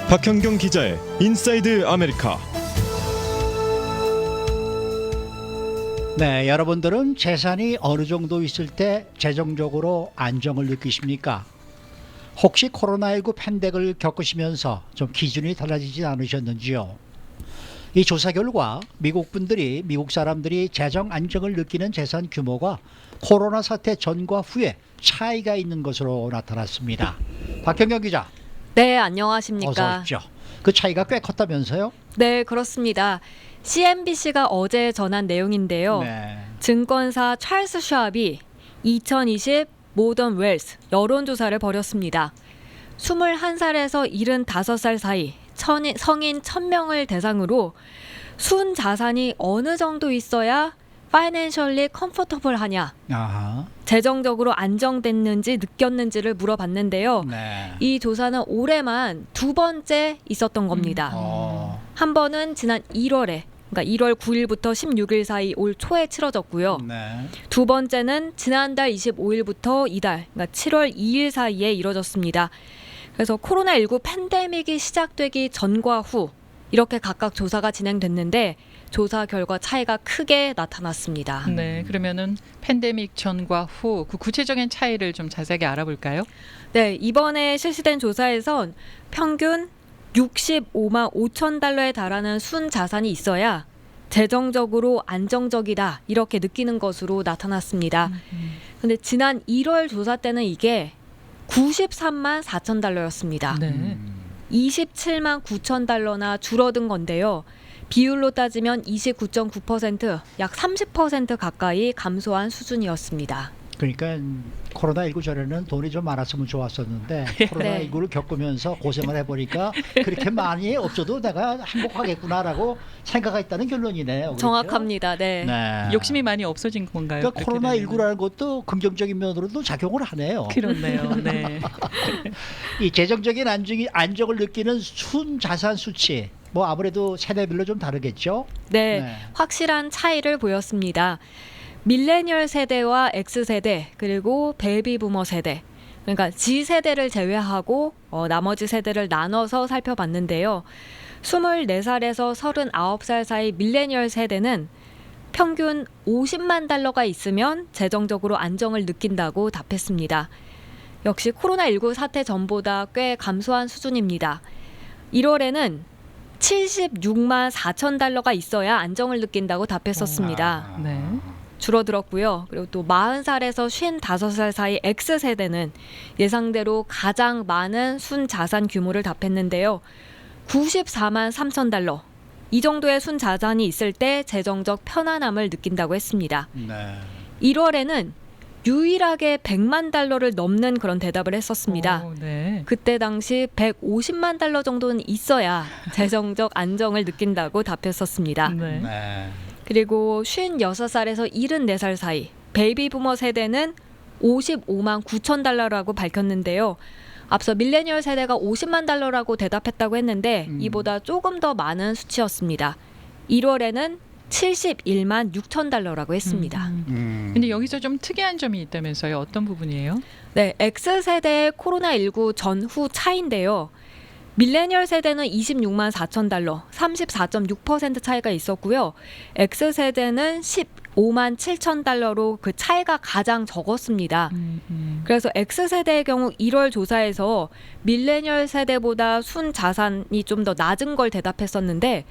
박현경 기자의 인사이드 아메리카. 네, 여러분들은 재산이 어느 정도 있을 때 재정적으로 안정을 느끼십니까? 혹시 코로나19 팬데믹을 겪으시면서 좀 기준이 달라지지 않으셨는지요? 이 조사 결과 미국 사람들이 재정 안정을 느끼는 재산 규모가 코로나 사태 전과 후에 차이가 있는 것으로 나타났습니다. 박현경 기자. 네, 안녕하십니까. 어서 오십시오. 그 차이가 꽤 컸다면서요? 네, 그렇습니다. CNBC가 어제 전한 내용인데요. 네. 증권사 찰스 슈왑이 2020 모던 웰스 여론조사를 벌였습니다. 21살에서 75살 사이 성인 1000명을 대상으로 순 자산이 어느 정도 있어야 financially comfortable 하냐, 아하. 재정적으로 안정됐는지 느꼈는지를 물어봤는데요. 네. 이 조사는 올해만 두 번째 있었던 겁니다. 한 번은 지난 1월에, 그러니까 1월 9일부터 16일 사이 올 초에 치러졌고요. 네. 두 번째는 지난달 25일부터 이달, 그러니까 7월 2일 사이에 이뤄졌습니다. 그래서 코로나19 팬데믹이 시작되기 전과 후 이렇게 각각 조사가 진행됐는데 조사 결과 차이가 크게 나타났습니다. 네, 그러면은 팬데믹 전과 후 그 구체적인 차이를 좀 자세하게 알아볼까요? 네, 이번에 실시된 조사에선 평균 65만 5천 달러에 달하는 순 자산이 있어야 재정적으로 안정적이다 이렇게 느끼는 것으로 나타났습니다. 근데 지난 1월 조사 때는 이게 93만 4천 달러였습니다. 네. 27만 9천 달러나 줄어든 건데요. 비율로 따지면 29.9%, 약 30% 가까이 감소한 수준이었습니다. 그러니까 코로나19 전에는 돈이 좀 많았으면 좋았었는데 코로나19를 겪으면서 고생을 해보니까 그렇게 많이 없어도 내가 행복하겠구나라고 생각했다는 결론이네요. 그렇죠? 정확합니다. 네. 네. 욕심이 많이 없어진 건가요? 그러니까 코로나19라는 것도 긍정적인 면으로도 작용을 하네요. 그렇네요. 네. 이 재정적인 안정을 느끼는 순 자산 수치, 뭐 아무래도 세대별로 좀 다르겠죠? 네, 네. 확실한 차이를 보였습니다. 밀레니얼 세대와 X세대 그리고 베이비 부머 세대, 그러니까 G세대를 제외하고 나머지 세대를 나눠서 살펴봤는데요. 24살에서 39살 사이 밀레니얼 세대는 평균 50만 달러가 있으면 재정적으로 안정을 느낀다고 답했습니다. 역시 코로나19 사태 전보다 꽤 감소한 수준입니다. 1월에는 76만 4천 달러가 있어야 안정을 느낀다고 답했었습니다. 네. 줄어들었고요. 그리고 또 40살에서 55살 사이 X세대는 예상대로 가장 많은 순 자산 규모를 답했는데요. 94만 3천 달러. 이 정도의 순 자산이 있을 때 재정적 편안함을 느낀다고 했습니다. 네. 1월에는 유일하게 100만 달러를 넘는 그런 대답을 했었습니다. 네. 그때 당시 150만 달러 정도는 있어야 재정적 안정을 느낀다고 답했었습니다. 네. 네. 그리고 56살에서 74살 사이 베이비 부머 세대는 55만 9천 달러라고 밝혔는데요. 앞서 밀레니얼 세대가 50만 달러라고 대답했다고 했는데 이보다 조금 더 많은 수치였습니다. 1월에는 71만 6천 달러라고 했습니다. 근데 여기서 좀 특이한 점이 있다면서요? 어떤 부분이에요? 네, X세대의 코로나19 전후 차인데요. 밀레니얼 세대는 26만 4천 달러, 34.6% 차이가 있었고요. X세대는 15만 7천 달러로 그 차이가 가장 적었습니다. 그래서 X세대의 경우 1월 조사에서 밀레니얼 세대보다 순 자산이 좀 더 낮은 걸 대답했었는데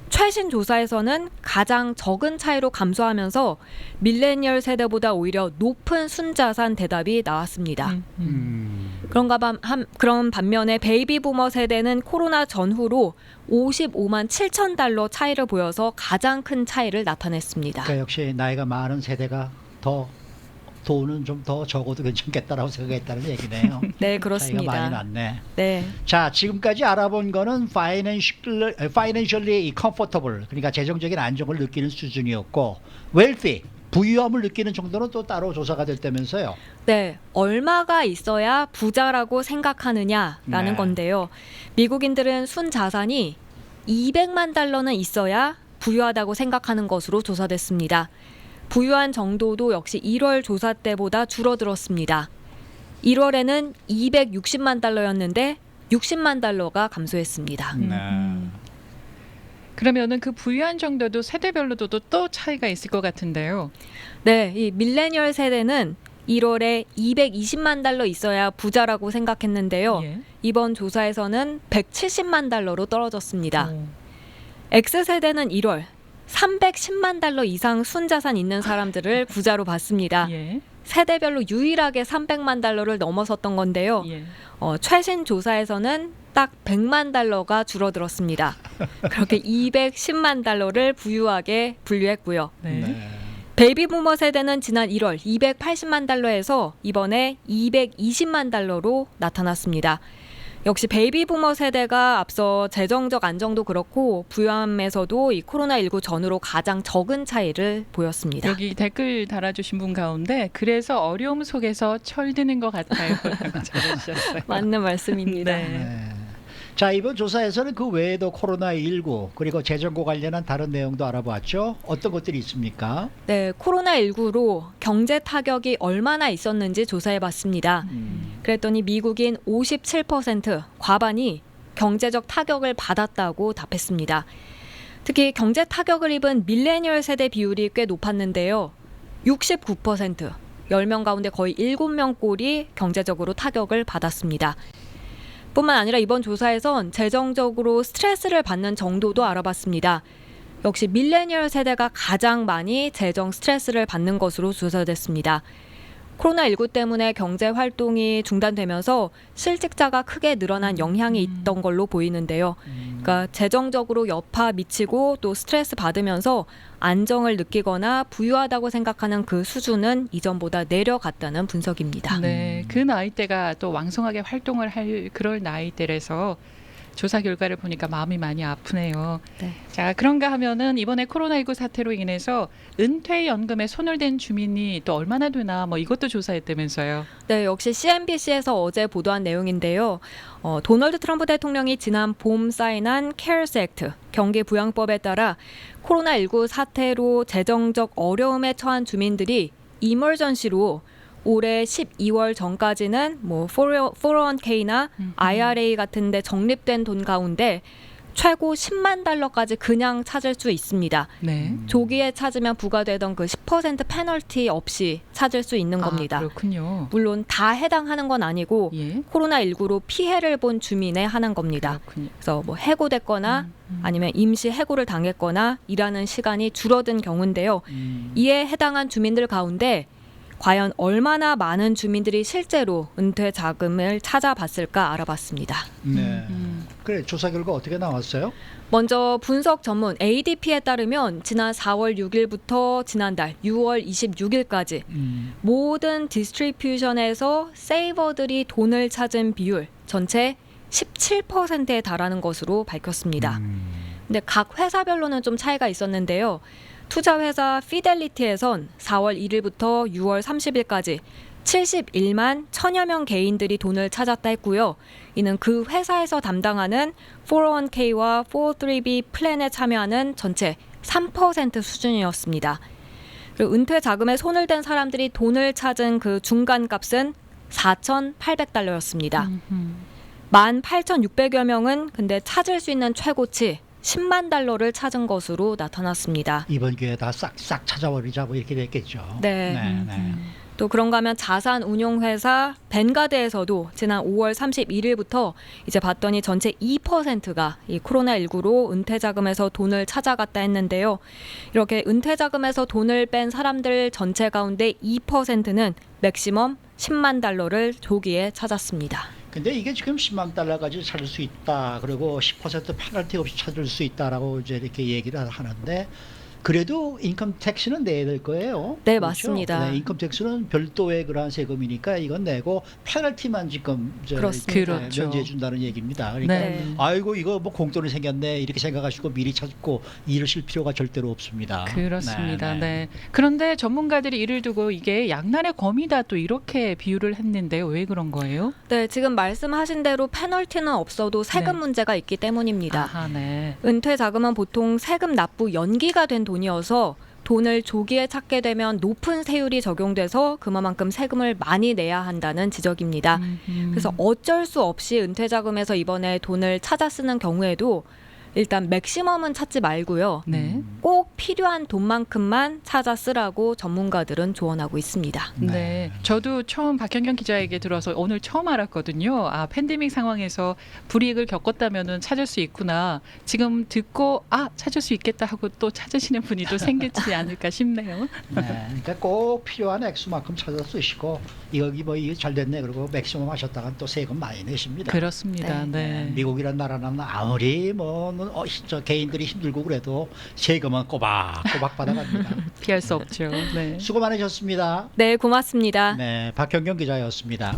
최신 조사에서는 가장 적은 차이로 감소하면서 밀레니얼 세대보다 오히려 높은 순자산 대답이 나왔습니다. 그런 반면에 베이비 부머 세대는 코로나 전후로 55만 7천 달러 차이를 보여서 가장 큰 차이를 나타냈습니다. 그러니까 역시 나이가 많은 세대가 더 돈은 좀 더 적어도 괜찮겠다라고 생각했다는 얘기네요. 네, 그렇습니다. 차이가 많이 났네. 네. 자, 지금까지 알아본 거는 financially comfortable, 그러니까 재정적인 안정을 느끼는 수준이었고, wealthy, 부유함을 느끼는 정도는 또 따로 조사가 됐다면서요. 네, 얼마가 있어야 부자라고 생각하느냐라는 네. 건데요. 미국인들은 순 자산이 200만 달러는 있어야 부유하다고 생각하는 것으로 조사됐습니다. 부유한 정도도 역시 1월 조사 때보다 줄어들었습니다. 1월에는 260만 달러였는데 60만 달러가 감소했습니다. 그러면은 그 부유한 정도도 세대별로도 또 차이가 있을 것 같은데요. 네, 이 밀레니얼 세대는 1월에 220만 달러 있어야 부자라고 생각했는데요. 예. 이번 조사에서는 170만 달러로 떨어졌습니다. 오. X세대는 1월 310만 달러 이상 순자산 있는 사람들을 부자로 봤습니다. 예. 세대별로 유일하게 300만 달러를 넘어섰던 건데요. 예. 최신 조사에서는 딱 100만 달러가 줄어들었습니다. 그렇게 210만 달러를 부유하게 분류했고요. 네. 베이비 부머 세대는 지난 1월 280만 달러에서 이번에 220만 달러로 나타났습니다. 역시 베이비 부머 세대가 앞서 재정적 안정도 그렇고 부유함에서도 이 코로나19 전후로 가장 적은 차이를 보였습니다. 여기 댓글 달아주신 분 가운데 그래서 어려움 속에서 철드는 것 같아요. 라고 적어주셨어요. 맞는 말씀입니다. 네. 네. 자, 이번 조사에서는 그 외에도 코로나19 그리고 재정과 관련한 다른 내용도 알아봤죠. 어떤 것들이 있습니까? 네, 코로나19로 경제 타격이 얼마나 있었는지 조사해봤습니다. 그랬더니 미국인 57% 과반이 경제적 타격을 받았다고 답했습니다. 특히 경제 타격을 입은 밀레니얼 세대 비율이 꽤 높았는데요. 69%, 10명 가운데 거의 7명 꼴이 경제적으로 타격을 받았습니다. 뿐만 아니라 이번 조사에선 재정적으로 스트레스를 받는 정도도 알아봤습니다. 역시 밀레니얼 세대가 가장 많이 재정 스트레스를 받는 것으로 조사됐습니다. 코로나19 때문에 경제 활동이 중단되면서 실직자가 크게 늘어난 영향이 있던 걸로 보이는데요. 그러니까 재정적으로 여파 미치고 또 스트레스 받으면서 안정을 느끼거나 부유하다고 생각하는 그 수준은 이전보다 내려갔다는 분석입니다. 네, 그 나이대가 또 왕성하게 활동을 할 그럴 나이대라서 조사 결과를 보니까 마음이 많이 아프네요. 네. 자, 그런가 하면은 이번에 코로나19 사태로 인해서 은퇴연금에 손을 댄 주민이 또 얼마나 되나 뭐 이것도 조사했다면서요. 네, 역시 CNBC에서 어제 보도한 내용인데요. 도널드 트럼프 대통령이 지난 봄 사인한 CARES 액트, 경기부양법에 따라 코로나19 사태로 재정적 어려움에 처한 주민들이 이머전시로 올해 12월 전까지는 뭐 401k나 IRA 같은 데 적립된 돈 가운데 최고 10만 달러까지 그냥 찾을 수 있습니다. 네. 조기에 찾으면 부과되던 그 10% 페널티 없이 찾을 수 있는 겁니다. 그렇군요. 물론 다 해당하는 건 아니고 예. 코로나19로 피해를 본 주민에 하는 겁니다. 그렇군요. 그래서 뭐 해고됐거나 아니면 임시 해고를 당했거나 일하는 시간이 줄어든 경우인데요. 이에 해당한 주민들 가운데 과연 얼마나 많은 주민들이 실제로 은퇴 자금을 찾아봤을까 알아봤습니다. 네. 그래, 조사 결과 어떻게 나왔어요? 먼저 분석 전문 ADP에 따르면 지난 4월 6일부터 지난달 6월 26일까지 모든 디스트리뷰션에서 세이버들이 돈을 찾은 비율 전체 17%에 달하는 것으로 밝혔습니다. 근데 각 회사별로는 좀 차이가 있었는데요. 투자회사 피델리티에선 4월 1일부터 6월 30일까지 71만 1000여 명 개인들이 돈을 찾았다 했고요. 이는 그 회사에서 담당하는 401k와 403b 플랜에 참여하는 전체 3% 수준이었습니다. 그리고 은퇴 자금에 손을 댄 사람들이 돈을 찾은 그 중간값은 4,800달러였습니다. 18,600여 명은 근데 찾을 수 있는 최고치 10만 달러를 찾은 것으로 나타났습니다. 이번 기회에 다 싹싹 찾아버리자 뭐 이렇게 됐겠죠. 네. 네. 또 그런가 하면 자산 운용회사 벤가드에서도 지난 5월 31일부터 이제 봤더니 전체 2%가 이 코로나19로 은퇴자금에서 돈을 찾아갔다 했는데요. 이렇게 은퇴자금에서 돈을 뺀 사람들 전체 가운데 2%는 맥시멈 10만 달러를 조기에 찾았습니다. 근데 이게 지금 10만 달러까지 찾을 수 있다. 그리고 10% 페널티 없이 찾을 수 있다라고 이제 이렇게 얘기를 하는데 그래도 인컴 텍스는 내야 될 거예요. 네, 그렇죠? 맞습니다. 네, 인컴 텍스는 별도의 그러한 세금이니까 이건 내고 페널티만 지금 그렇습니다. 그렇죠. 면제해 준다는 얘기입니다. 그러니까 네. 아이고 이거 뭐 공돈이 생겼네 이렇게 생각하시고 미리 찾고 이러실 필요가 절대로 없습니다. 그렇습니다. 네. 그런데 전문가들이 이를 두고 이게 양날의 검이다 또 이렇게 비유를 했는데요. 왜 그런 거예요? 네, 지금 말씀하신 대로 페널티는 없어도 세금 네. 문제가 있기 때문입니다. 아하, 네. 은퇴 자금은 보통 세금 납부 연기가 된 돈이어서 돈을 조기에 찾게 되면 높은 세율이 적용돼서 그만큼 세금을 많이 내야 한다는 지적입니다. 그래서 어쩔 수 없이 은퇴자금에서 이번에 돈을 찾아 쓰는 경우에도 일단 맥시멈은 찾지 말고요. 네. 꼭 필요한 돈만큼만 찾아 쓰라고 전문가들은 조언하고 있습니다. 네. 저도 처음 박현경 기자에게 들어서 오늘 처음 알았거든요. 아, 팬데믹 상황에서 불이익을 겪었다면은 찾을 수 있구나. 지금 듣고 찾을 수 있겠다 하고 또 찾으시는 분이 또 생기지 않을까 싶네요. 네, 그러니까 꼭 필요한 액수만큼 찾아 쓰시고 여기 뭐 이게 잘 됐네 그리고 맥시멈 하셨다가 또 세금 많이 내십니다. 그렇습니다. 네. 미국이란 나라는 아무리 저 개인들이 힘들고 그래도 세금은 꼬박꼬박 받아갑니다. 피할 수 없죠. 네. 수고 많으셨습니다. 네, 고맙습니다. 네, 박현경 기자였습니다.